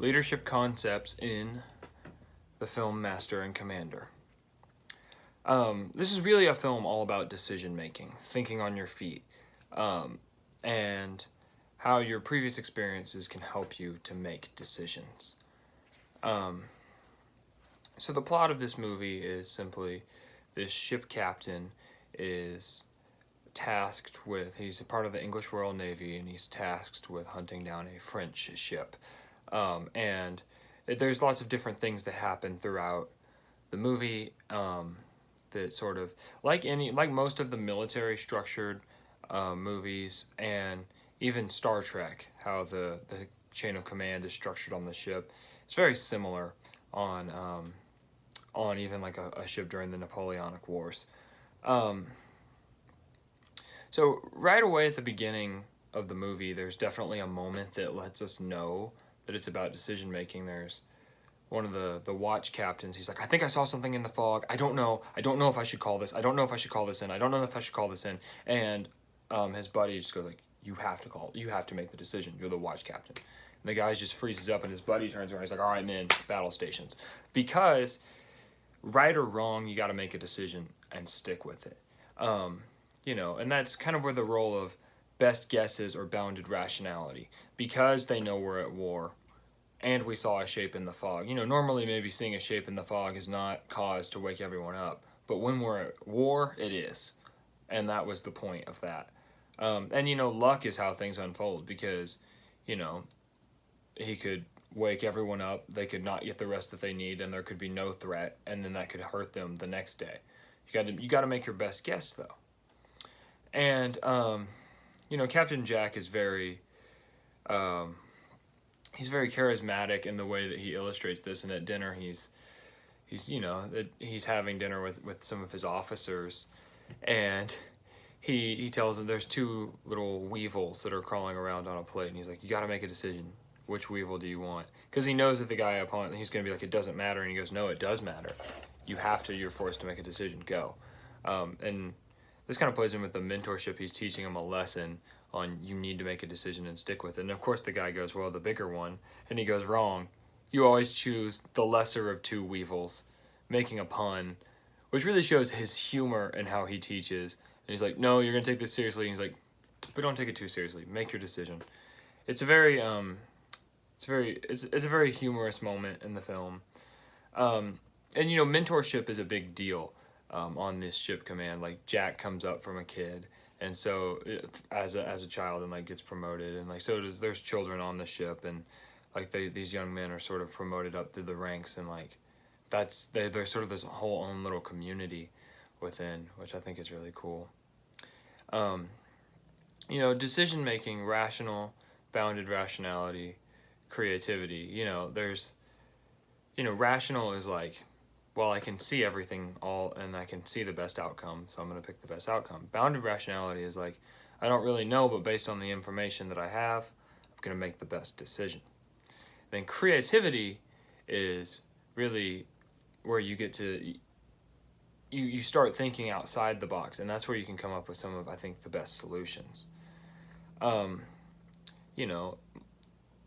leadership concepts in the film Master and Commander. This is really a film all about decision making, thinking on your feet, and how your previous experiences can help you to make decisions. So the plot of this movie is simply this ship captain is tasked with, he's a part of the English Royal Navy, and he's tasked with hunting down a French ship. And there's lots of different things that happen throughout the movie, that sort of, like most of the military structured movies, and even Star Trek, how the chain of command is structured on the ship. It's very similar on even like a ship during the Napoleonic Wars. So right away at the beginning of the movie, there's definitely a moment that lets us know that it's about decision making. There's one of the watch captains. He's like, I think I saw something in the fog. I don't know if I should call this. I don't know if I should call this in. I don't know if I should call this in. And his buddy just goes like, you have to make the decision. You're the watch captain. And the guy just freezes up, and his buddy turns around. He's like, all right, men, battle stations. Because right or wrong, you got to make a decision and stick with it. And that's kind of where the role of best guesses or bounded rationality, because they know we're at war and we saw a shape in the fog. Normally maybe seeing a shape in the fog is not cause to wake everyone up, but when we're at war, it is. And that was the point of that. Luck is how things unfold, because, he could wake everyone up, they could not get the rest that they need, and there could be no threat, and then that could hurt them the next day. You got to make your best guess, though. And Captain Jack is very he's very charismatic in the way that he illustrates this. And at dinner, he's having dinner with some of his officers, and he tells them there's two little weevils that are crawling around on a plate, and he's like, you got to make a decision. Which weevil do you want? Because he knows that the guy upon, he's going to be like, it doesn't matter. And he goes, no, it does matter. You're forced to make a decision. Go. And this kind of plays in with the mentorship. He's teaching him a lesson on you need to make a decision and stick with it. And of course the guy goes, well, the bigger one. And he goes, wrong. You always choose the lesser of two weevils, making a pun, which really shows his humor and how he teaches. And he's like, no, you're going to take this seriously. And he's like, but don't take it too seriously. Make your decision. It's a very, it's a very humorous moment in the film. And mentorship is a big deal on this ship command. Like, Jack comes up from a kid, and so as a child, and like gets promoted, and like so there's children on the ship, and like these young men are sort of promoted up through the ranks, and like they're sort of this whole own little community within, which I think is really cool. Decision making, rational, bounded rationality, creativity. Rational is like, well, I can see everything and I can see the best outcome, so I'm going to pick the best outcome. Bounded rationality is like, I don't really know, but based on the information that I have, I'm going to make the best decision. Then creativity is really where you get to, you start thinking outside the box, and that's where you can come up with some of, I think, the best solutions.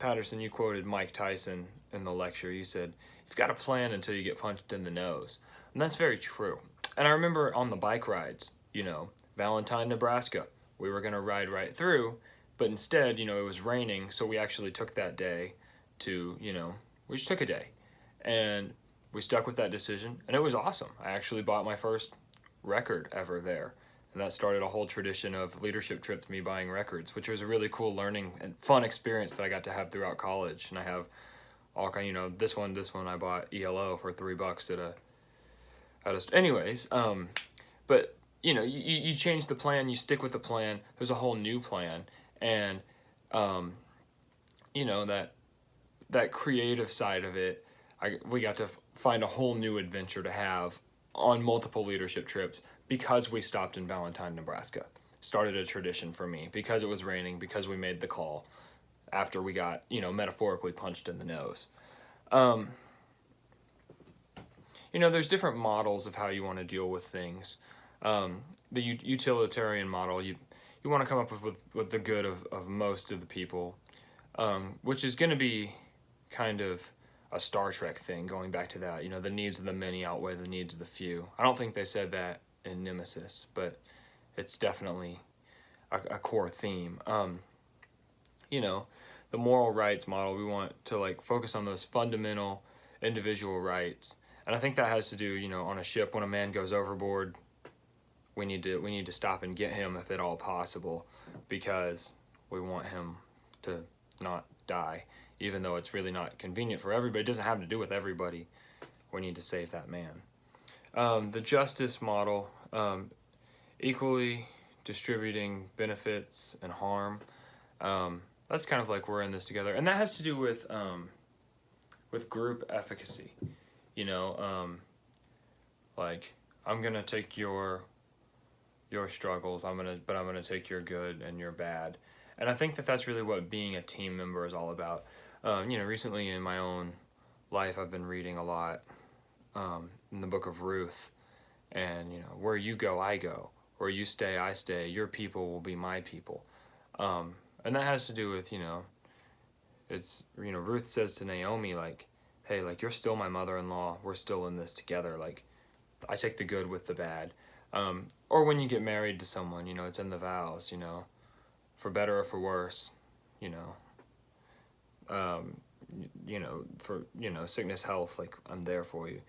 Patterson, you quoted Mike Tyson in the lecture. You said, you've got a plan until you get punched in the nose. And that's very true. And I remember on the bike rides, Valentine, Nebraska, we were going to ride right through, but instead, it was raining, so we actually took that day to, we just took a day. And we stuck with that decision, and it was awesome. I actually bought my first record ever there. And that started a whole tradition of leadership trips, me buying records, which was a really cool learning and fun experience that I got to have throughout college. And I have all kind, this one I bought ELO for $3 anyways. But you change the plan, you stick with the plan. There's a whole new plan, and that creative side of it, we got to find a whole new adventure to have on multiple leadership trips, because we stopped in Valentine, Nebraska. Started a tradition for me, because it was raining, because we made the call after we got, metaphorically punched in the nose. There's different models of how you want to deal with things. The utilitarian model, you want to come up with the good of most of the people, which is going to be kind of a Star Trek thing, going back to that. You know, the needs of the many outweigh the needs of the few. I don't think they said that in Nemesis, but it's definitely a core theme. You know, the moral rights model, we want to like focus on those fundamental individual rights. And I think that has to do, you know, on a ship when a man goes overboard, we need to stop and get him if at all possible, because we want him to not die, even though it's really not convenient for everybody. It doesn't have to do with everybody. We need to save that man. The justice model, equally distributing benefits and harm. That's kind of like we're in this together, and that has to do with group efficacy. You know, like I'm gonna take your struggles. But I'm gonna take your good and your bad, and I think that that's really what being a team member is all about. You know, recently in my own life, I've been reading a lot in the book of Ruth, and you know, where you go, I go. Where you stay, I stay. Your people will be my people. And that has to do with, you know, it's, you know, Ruth says to Naomi, like, hey, like, you're still my mother-in-law. We're still in this together. Like, I take the good with the bad. Or when you get married to someone, you know, it's in the vows, you know, for better or for worse, you know, for, you know, sickness, health, like, I'm there for you.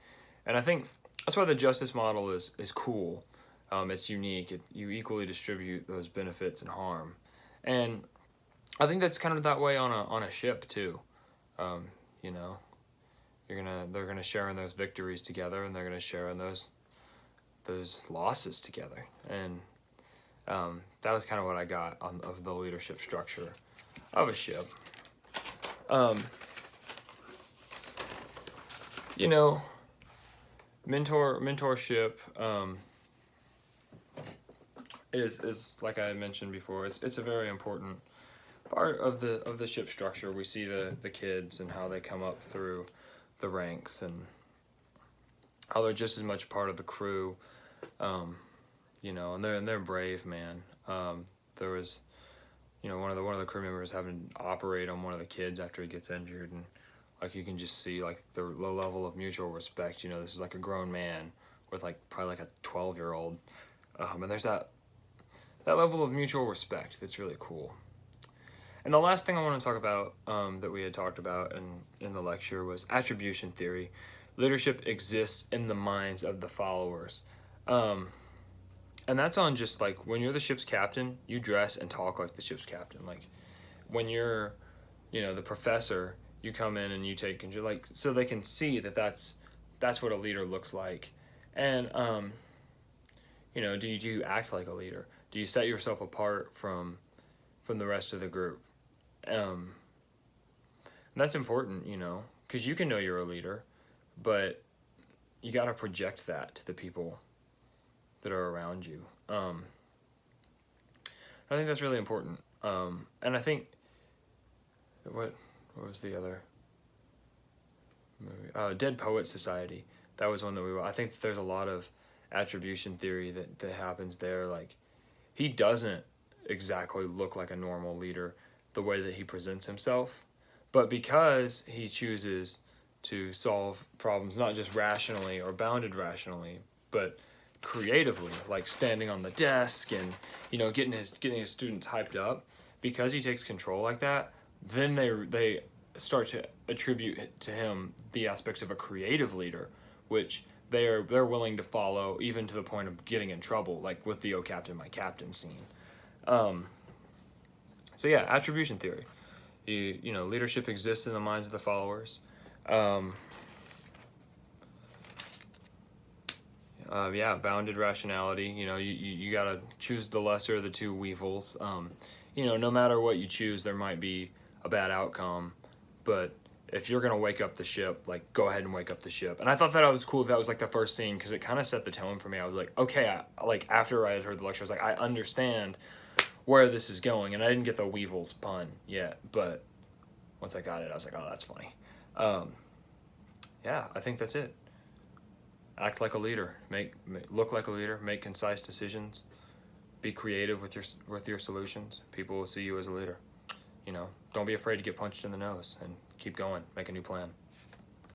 And I think that's why the justice model is cool. It's unique. You equally distribute those benefits and harm. And I think that's kind of that way on a ship too. You know, they're gonna share in those victories together, and they're gonna share in those losses together. And that was kind of what I got of the leadership structure of a ship. You know, mentorship is like I mentioned before. It's a very important part of the ship structure. We see the kids and how they come up through the ranks, and how they're just as much part of the crew. You know, and they're brave, man. There was, you know, one of the crew members having to operate on one of the kids after he gets injured, and like you can just see like the low level of mutual respect. You know, this is like a grown man with like probably like a 12-year-old, and there's that level of mutual respect that's really cool. And the last thing I want to talk about that we had talked about in the lecture was attribution theory. Leadership exists in the minds of the followers. And that's on just like when you're the ship's captain, you dress and talk like the ship's captain. Like when you're, you know, the professor, you come in and you take control, like, so they can see that that's what a leader looks like. And, you know, do you act like a leader? Do you set yourself apart from the rest of the group? And that's important, you know, because you can know you're a leader, but you got to project that to the people that are around you. I think that's really important. And I think, what was the other movie? Dead Poets Society. That was one that I think that there's a lot of attribution theory that happens there. Like, he doesn't exactly look like a normal leader the way that he presents himself, but because he chooses to solve problems not just rationally or bounded rationally, but creatively, like standing on the desk and, you know, getting his students hyped up, because he takes control like that, then they start to attribute to him the aspects of a creative leader, which they're willing to follow, even to the point of getting in trouble, like with the "Oh Captain, my Captain" scene. So yeah, attribution theory. You know, leadership exists in the minds of the followers. Yeah, bounded rationality. You know, you gotta choose the lesser of the two evils. You know, no matter what you choose, there might be a bad outcome, but if you're gonna wake up the ship, like, go ahead and wake up the ship. And I thought that was cool. That was like the first scene, because it kind of set the tone for me. I was like, okay, like after I had heard the lecture, I was like, I understand where this is going, and I didn't get the Weevils pun yet, but once I got it, I was like, oh, that's funny. Yeah, I think that's it. Act like a leader. Look like a leader. Make concise decisions. Be creative with your solutions. People will see you as a leader. You know, don't be afraid to get punched in the nose and keep going, make a new plan.